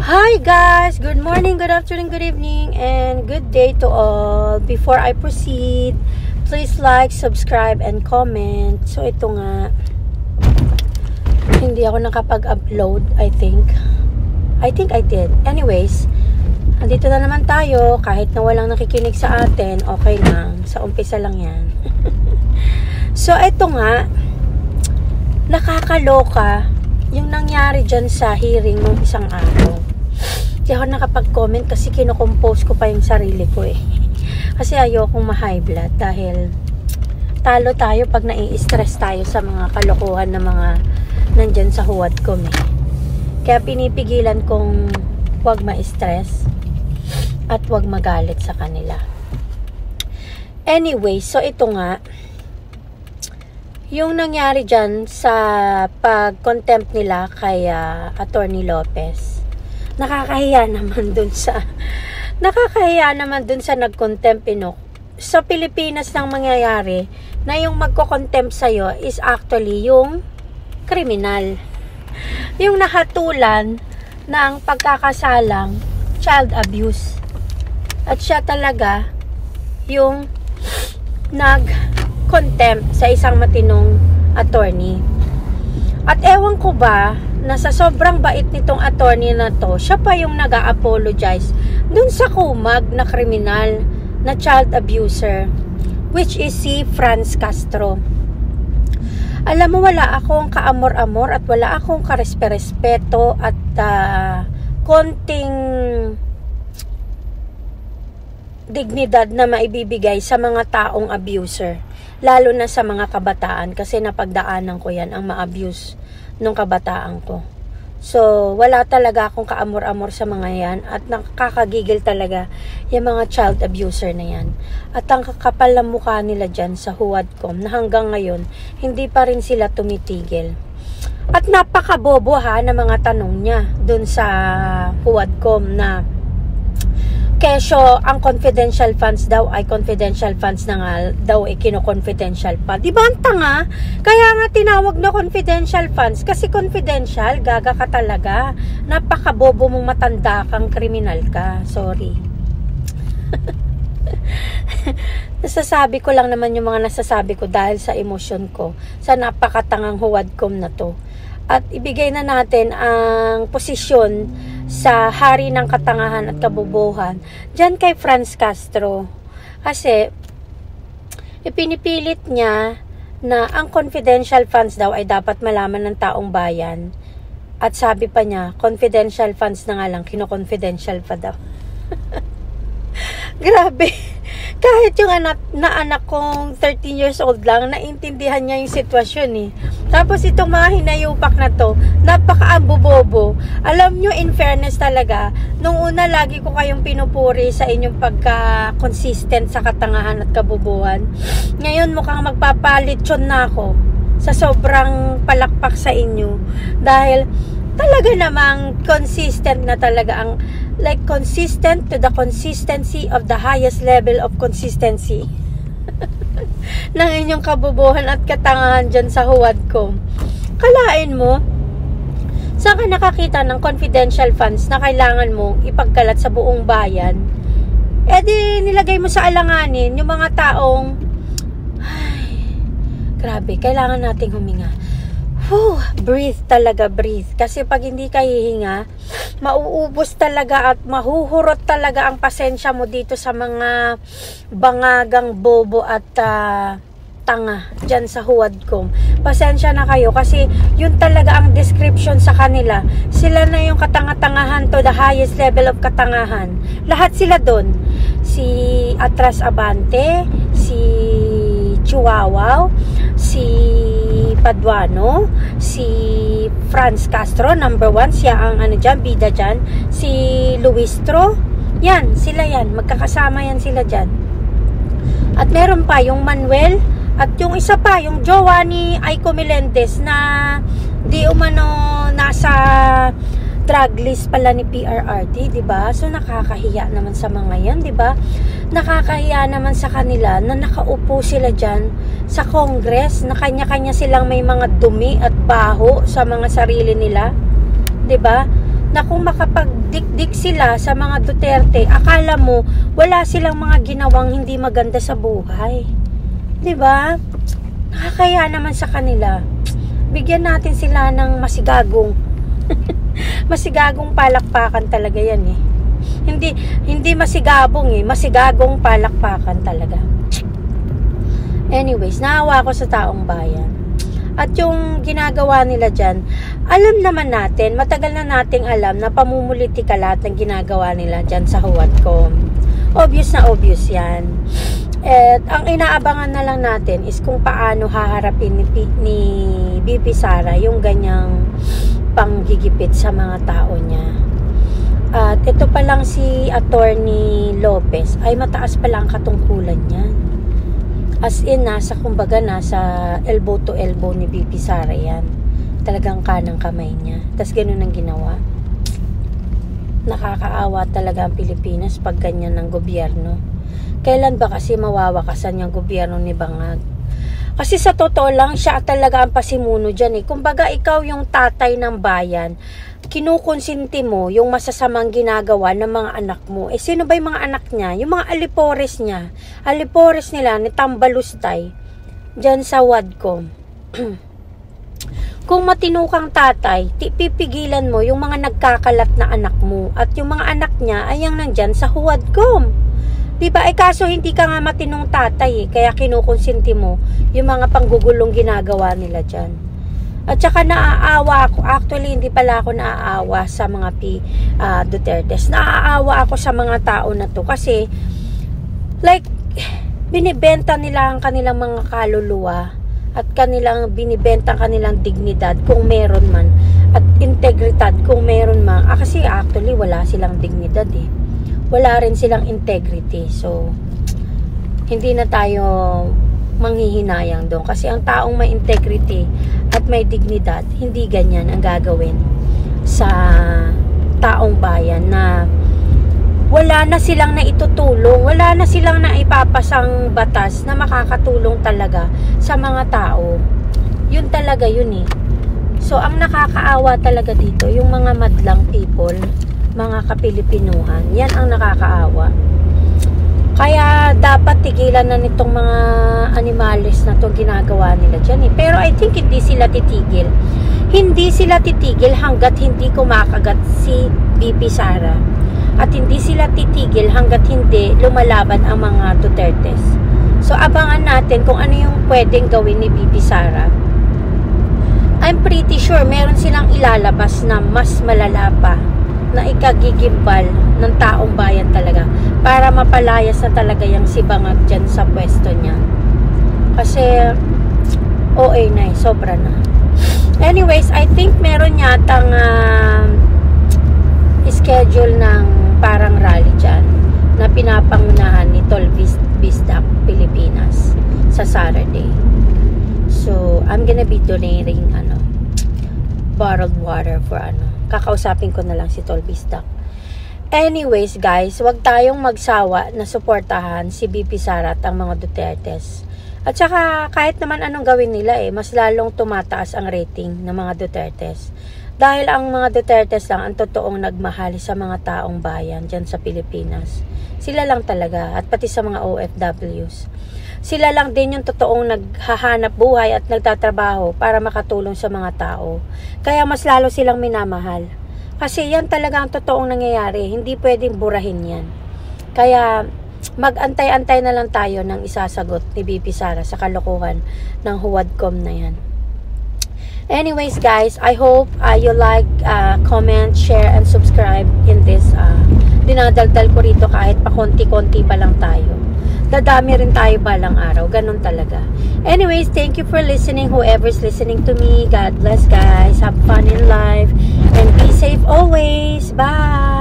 Hi guys! Good morning, good afternoon, good evening, and good day to all. Before I proceed, please like, subscribe, and comment. So ito nga, hindi ako nakapag-upload, I think I did. Anyways, andito na naman tayo. Kahit na walang nakikinig sa atin, okay lang. Sa umpisa lang yan. So ito nga, nakakaloka yung nangyari dyan sa hearing ng isang araw. Hindi ako nakapag-comment kasi kinocompose ko pa yung sarili ko eh. Kasi ayokong ma-high blood dahil talo tayo pag nai-stress tayo sa mga kalokohan na mga nandyan sa huwad ko eh. Kaya pinipigilan kong huwag ma-stress at huwag magalit sa kanila. Anyway, so ito nga, yung nangyari dyan sa pag-contempt nila kay Attorney Lopez, nakakahiya naman dun sa nag-contempt sa Pilipinas nang mangyayari na yung magko-contempt sa'yo is actually yung kriminal, yung nahatulan ng pagkakasalang child abuse, at siya talaga yung nag-contempt sa isang matinong attorney. At ewan ko ba na sa sobrang bait nitong attorney na to, siya pa yung nag-a-apologize dun sa kumag na kriminal na child abuser, which is si Franz Castro. Alam mo, wala akong kaamor-amor at wala akong karespe-respeto at konting dignidad na maibibigay sa mga taong abuser, lalo na sa mga kabataan, kasi napagdaanan ko yan, ang ma-abuse nung kabataan ko. So wala talaga akong kaamor-amor sa mga yan, at nakakagigil talaga yung mga child abuser na yan. At ang kakapal na mukha nila dyan sa Huwadcom na hanggang ngayon hindi pa rin sila tumitigil. At napakabobo ng mga tanong niya dun sa Huwadcom na kesyo ang confidential funds daw ay confidential funds na nga daw kino-confidential pa. Diba ang tanga? Kaya nga tinawag na confidential funds kasi confidential, gaga ka talaga. Napakabobo mong matanda kang kriminal ka. Sorry. Nasasabi ko lang naman yung mga nasasabi ko dahil sa emosyon ko sa napakatangang Huwadcom na to. At ibigay na natin ang posisyon sa hari ng katangahan at kabobohan dyan kay Franz Castro. Kasi ipinipilit niya na ang confidential funds daw ay dapat malaman ng taong bayan. At sabi pa niya, confidential funds na nga lang, kino-confidential pa daw. Grabe. Kahit yung anak kong 13 years old lang, naintindihan niya yung sitwasyon eh. Tapos itong mga hinayupak na to, napaka-ambobobo. Alam nyo, in fairness talaga, nung una lagi ko kayong pinupuri sa inyong pagka-consistent sa katangahan at kabubuhan. Ngayon mukhang magpapalitson na ako sa sobrang palakpak sa inyo. Dahil talaga namang consistent na talaga ang, like consistent to the consistency of the highest level of consistency ng inyong kabubuhan at katangahan dyan sa Huwadcom. Kalain mo, saan ka nakakita ng confidential funds na kailangan mong ipagkalat sa buong bayan? E di nilagay mo sa alanganin yung mga taong, ay, grabe, kailangan nating huminga. Breathe talaga, breathe. Kasi pag hindi ka hihinga, mauubos talaga at mahuhurot talaga ang pasensya mo dito sa mga bangagang bobo at tanga dyan sa Huwadcom. Pasensya na kayo kasi yun talaga ang description sa kanila. Sila na yung katanga-tangahan to the highest level of katangahan. Lahat sila dun. Si Atras Abante, si Chihuahua, si Paduano, si Franz Castro, number 1, siya ang dyan, bida dyan, si Luistro, yan, sila yan, magkakasama yan sila dyan. At meron pa yung Manuel, at yung isa pa, yung jowa ni Aiko Melendez na di umano nasa drug list pala ni PRRD, diba? So nakakahiya naman sa mga yan, diba? Nakakahiya naman sa kanila na nakaupo sila dyan sa Congress, na kanya-kanya silang may mga dumi at baho sa mga sarili nila, diba? na kung makapagdikdik sila sa mga Duterte, akala mo wala silang mga ginawang hindi maganda sa buhay. 'Di ba? Nakakaya naman sa kanila. Bigyan natin sila ng masigagong masigagong palakpakan talaga yan eh. Hindi masigabong eh, masigagong palakpakan talaga. Anyways, naawa ako sa taong bayan. At yung ginagawa nila dyan, alam naman natin, matagal na nating alam na pamumulitika lahat ng ginagawa nila dyan sa Huwadcom. Obvious na obvious yan. At ang inaabangan na lang natin is kung paano haharapin ni BP Sara yung ganyang panggigipit sa mga tao niya. At ito pa lang si Attorney Lopez ay mataas pa lang katungkulan niya. As in, kumbaga, nasa elbow to elbow ni BP Sara yan. Talagang kanang kamay niya. Tapos ganun ang ginawa. Nakakaawa talaga ang Pilipinas pag ganyan ng gobyerno. Kailan ba kasi mawawakasan yung gobyerno ni Bangag? Kasi sa totoo lang, siya talaga ang pasimuno dyan eh. Kumbaga, ikaw yung tatay ng bayan. Kinukonsinti mo yung masasamang ginagawa ng mga anak mo. Eh, sino ba yung mga anak niya? Yung mga alipores niya. Alipores nila ni Tambalustay dyan sa Huwadcom. Kung matinukang tatay, pipigilan mo yung mga nagkakalat na anak mo. At yung mga anak niya ay yung nandyan sa Huwadcom. Diba? Eh kaso hindi ka nga matinong tatay eh. Kaya kinukonsinti mo yung mga panggugulong ginagawa nila dyan. At saka naaawa ako. Actually, hindi pala ako naaawa sa mga Dutertes. Naaawa ako sa mga tao na to. Kasi, like, binibenta nila ang kanilang mga kaluluwa. At binibenta ang kanilang dignidad kung meron man. At integridad kung meron man. Kasi actually, wala silang dignidad eh. Wala rin silang integrity. So, hindi na tayo manghihinayang doon. Kasi ang taong may integrity at may dignidad, hindi ganyan ang gagawin sa taong bayan na wala na silang naitutulong, wala na silang naipapasang batas na makakatulong talaga sa mga tao. Yun talaga yun eh. So, ang nakakaawa talaga dito, yung mga madlang people, mga kapilipinuhan, yan ang nakakaawa. Kaya dapat tigilan na nitong mga animalis na itong ginagawa nila dyan eh. Pero I think hindi sila titigil. Hindi sila titigil hanggat hindi kumakagat si BP Sara. At hindi sila titigil hanggat hindi lumalaban ang mga Dutertes. So abangan natin kung ano yung pwedeng gawin ni BP Sara. I'm pretty sure meron silang ilalabas na mas malala pa na ikagigimbal ng taong bayan talaga para mapalayas na talaga yung si Bangag dyan sa pwesto niya. Kasi OA na eh, sobra na. Anyways, I think meron yatang schedule ng parang rally dyan na pinapangunahan ni Tol Bisdak Pilipinas sa Saturday. So, I'm gonna be donating bottled water for kakausapin ko na lang si Tol Bisdak. Anyways guys, wag tayong magsawa na suportahan si BP Sara at ang mga Dutertes. At saka kahit naman anong gawin nila mas lalong tumataas ang rating ng mga Dutertes. Dahil ang mga Dutertes lang ang totoong nagmahal sa mga taong bayan dyan sa Pilipinas. Sila lang talaga at pati sa mga OFWs. Sila lang din yung totoong naghahanap buhay at nagtatrabaho para makatulong sa mga tao. Kaya mas lalo silang minamahal. Kasi yan talaga ang totoong nangyayari. Hindi pwedeng burahin yan. Kaya mag-antay-antay na lang tayo ng isasagot ni BP Sara sa kalokohan ng Huwadcom na yan. Anyways guys, I hope you like, comment, share, and subscribe in this. Dinadaldal ko rito kahit pa konti-konti pa lang tayo. Dadami rin tayo balang araw. Ganun talaga. Anyways, thank you for listening. Whoever's listening to me, God bless guys. Have fun in life. And be safe always. Bye!